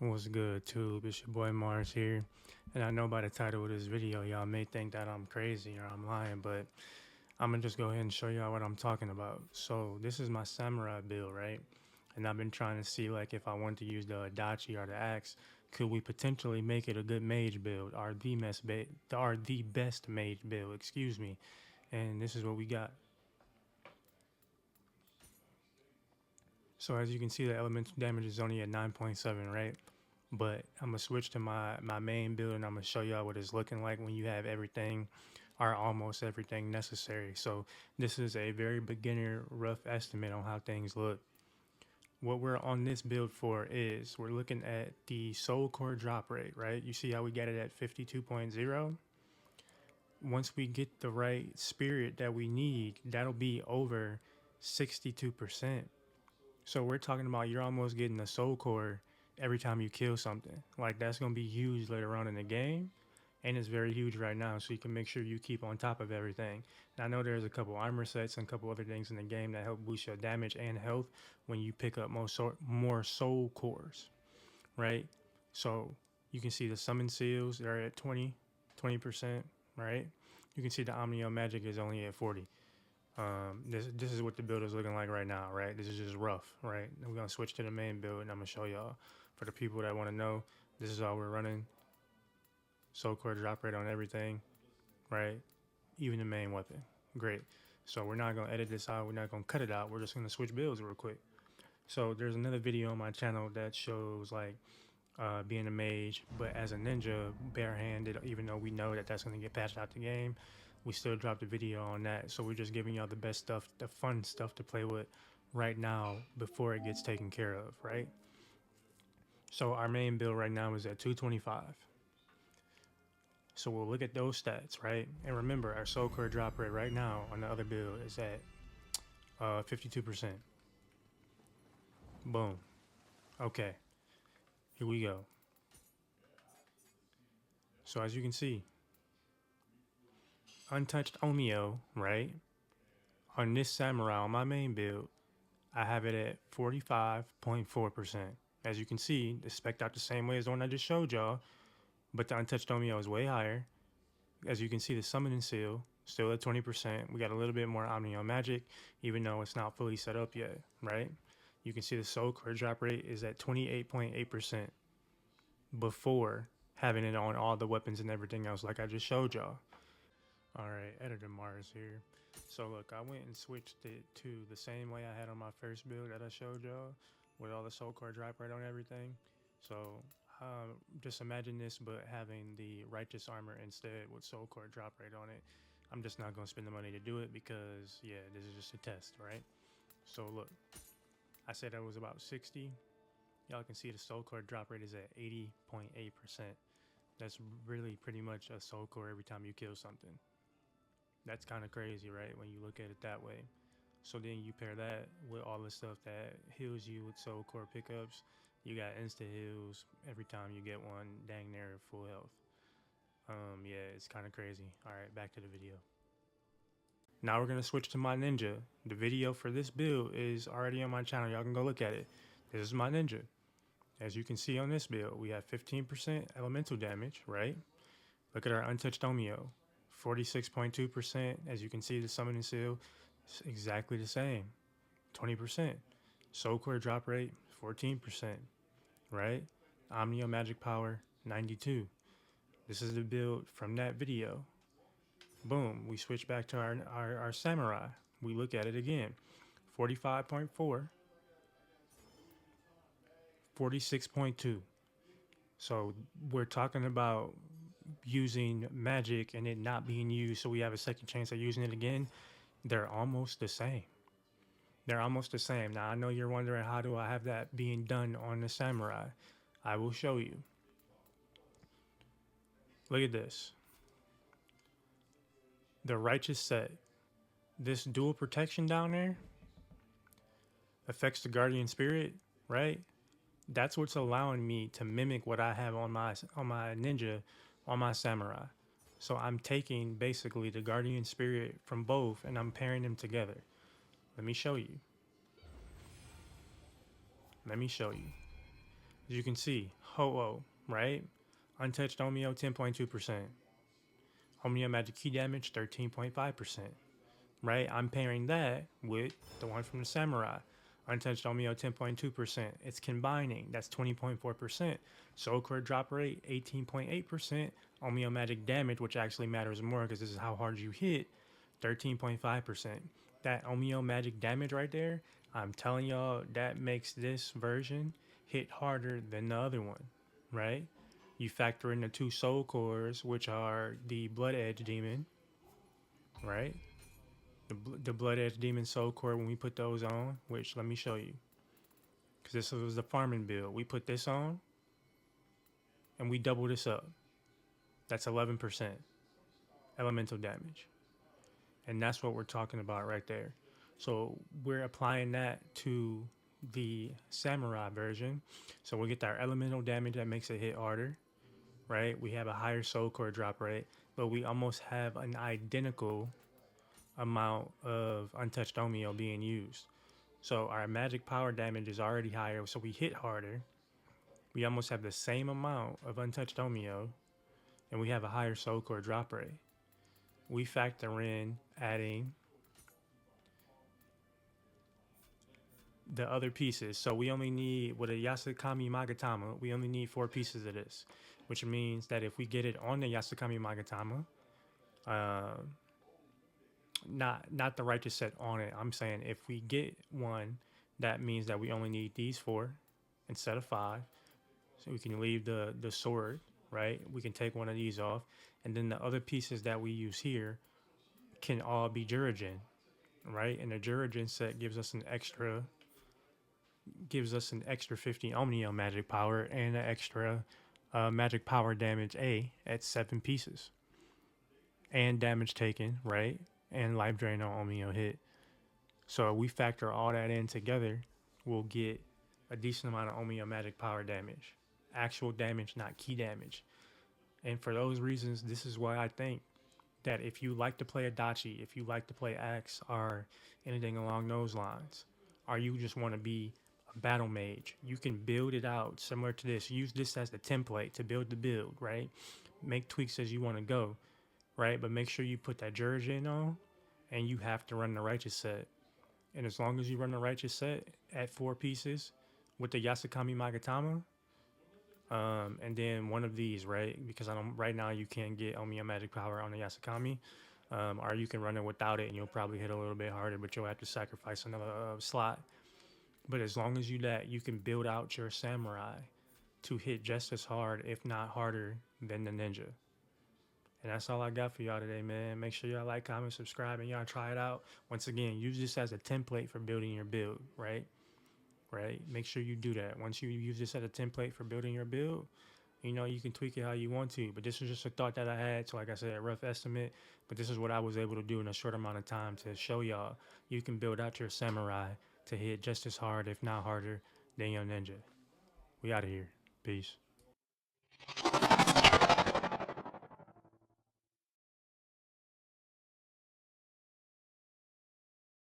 What's good, tube? It's your boy Mars here. And I know by the title of this video, y'all may think that I'm crazy or I'm lying, but I'm gonna just go ahead and show y'all what I'm talking about. So this is my samurai build, right? And I've been trying to see like if I want to use the adachi or the axe, could we potentially make it a good mage build or the best mage build, excuse me. And this is what we got. So as you can see, the elemental damage is only at 9.7, right? But I'm gonna switch to my main build and I'm gonna show y'all what it's looking like when you have everything or almost everything necessary. So this is a very beginner rough estimate on how things look. What we're on this build for is we're looking at the soul core drop rate, right? You see how we got it at 52.0? Once we get the right spirit that we need, that'll be over 62%. So we're talking about you're almost getting a soul core every time you kill something. Like that's gonna be huge later on in the game, and it's very huge right now. So you can make sure you keep on top of everything. And I know there's a couple armor sets and a couple other things in the game that help boost your damage and health when you pick up more soul cores, right? So you can see the summon seals they're at 20%, right? You can see the Omnio magic is only at 40. This is what the build is looking like right now, right? This is just rough, right? We're gonna switch to the main build, and I'm gonna show y'all. For the people that want to know, this is all we're running. Soul core drop rate on everything, right? Even the main weapon. Great. So we're not gonna edit this out. We're not gonna cut it out. We're just gonna switch builds real quick. So there's another video on my channel that shows like being a mage, but as a ninja, barehanded. Even though we know that that's gonna get patched out the game, we still dropped a video on that. So we're just giving y'all the best stuff, the fun stuff to play with right now before it gets taken care of, right? So our main build right now is at 225. So we'll look at those stats, right? And remember, our soul core drop rate right now on the other build is at 52%. Boom. Okay, here we go. So as you can see, untouched Omio, right? On this Samurai, on my main build, I have it at 45.4%. As you can see, it's spec'd out the same way as the one I just showed y'all, but the untouched Omio is way higher. As you can see, the summoning seal still at 20%. We got a little bit more Omnio magic, even though it's not fully set up yet, right? You can see the soul core drop rate is at 28.8% before having it on all the weapons and everything else like I just showed y'all. All right, Editor Mars here. So look, I went and switched it to the same way I had on my first build that I showed y'all with all the soul core drop rate on everything. So just imagine this, but having the righteous armor instead with soul core drop rate on it. I'm just not gonna spend the money to do it because yeah, this is just a test, right? So look, I said that was about 60. Y'all can see the soul core drop rate is at 80.8%. That's really pretty much a soul core every time you kill something. That's kind of crazy, right? When you look at it that way. So then you pair that with all the stuff that heals you with soul core pickups. You got insta heals every time you get one, dang near full health. Yeah, it's kind of crazy. All right, back to the video. Now we're gonna switch to my ninja. The video for this build is already on my channel. Y'all can go look at it. This is my ninja. As you can see on this build, we have 15% elemental damage, right? Look at our untouched Omio, 46.2%. As you can see, the summoning seal is exactly the same, 20%. Soul core drop rate, 14%, right? Omnio magic power, 92. This is the build from that video. Boom, we switch back to our samurai. We look at it again, 45.4, 46.2. So we're talking about using magic and it not being used, so we have a second chance at using it again. They're almost the same. They're almost the same. Now I know you're wondering, how do I have that being done on the samurai? I will show you. Look at this. The righteous set. This dual protection down there affects the guardian spirit, right? That's what's allowing me to mimic what I have on my ninja, on my samurai. So I'm taking basically the guardian spirit from both and I'm pairing them together. Let me show you. Let me show you. As you can see, Ho-Oh, right? Untouched Omeo, 10.2%. Omeo Magic Key Damage, 13.5%. Right? I'm pairing that with the one from the Samurai. Untouched Omeo, 10.2%. It's combining. That's 20.4%. Soul Core drop rate, 18.8%. Omeo Magic Damage, which actually matters more because this is how hard you hit, 13.5%. That Omeo Magic Damage right there, I'm telling y'all, that makes this version hit harder than the other one, right? You factor in the two Soul Cores, which are the Blood Edge Demon, right? The Blood Edge Demon Soul Core, when we put those on, which let me show you, because this was the farming build. We put this on, and we double this up. That's 11% elemental damage. And that's what we're talking about right there. So we're applying that to the Samurai version. So we'll get our elemental damage that makes it hit harder, right? We have a higher Soul Core drop rate, but we almost have an identical amount of untouched Omeo being used. So our magic power damage is already higher, so we hit harder. We almost have the same amount of untouched Omeo, and we have a higher Soul Core drop rate. We factor in adding the other pieces. So we only need, with a Yasukami Magatama, we only need 4 pieces of this, which means that if we get it on the Yasukami Magatama, not the righteous set on it. I'm saying if we get one, that means that we only need these 4 instead of 5. So we can leave the sword, right? We can take one of these off, and then the other pieces that we use here can all be Jurigen, right? And the Jurigen set gives us an extra 50 Omnio magic power and an extra magic power damage A at 7 pieces, and damage taken, right? And life drain on Omnio hit. So we factor all that in together, we'll get a decent amount of Omnio magic power damage, actual damage, not key damage. And for those reasons, this is why I think that if you like to play Adachi, if you like to play Axe or anything along those lines, or you just want to be a battle mage, you can build it out similar to this. Use this as the template to build the build, right? Make tweaks as you want to go, right? But make sure you put that Jurigen on, and you have to run the righteous set. And as long as you run the righteous set at 4 pieces with the Yasukami Magatama, and then one of these, right? Because right now you can't get Omeo Magic Power on the Yasukami, or you can run it without it, and you'll probably hit a little bit harder, but you'll have to sacrifice another slot. But as long as you can build out your Samurai to hit just as hard, if not harder, than the Ninja. And that's all I got for y'all today, man. Make sure y'all like, comment, subscribe, and y'all try it out. Once again, use this as a template for building your build, right? Make sure you do that. Once you use this as a template for building your build, you can tweak it how you want to. But this was just a thought that I had. So like I said, a rough estimate. But this is what I was able to do in a short amount of time to show y'all you can build out your Samurai to hit just as hard, if not harder, than your Ninja. We out of here. Peace.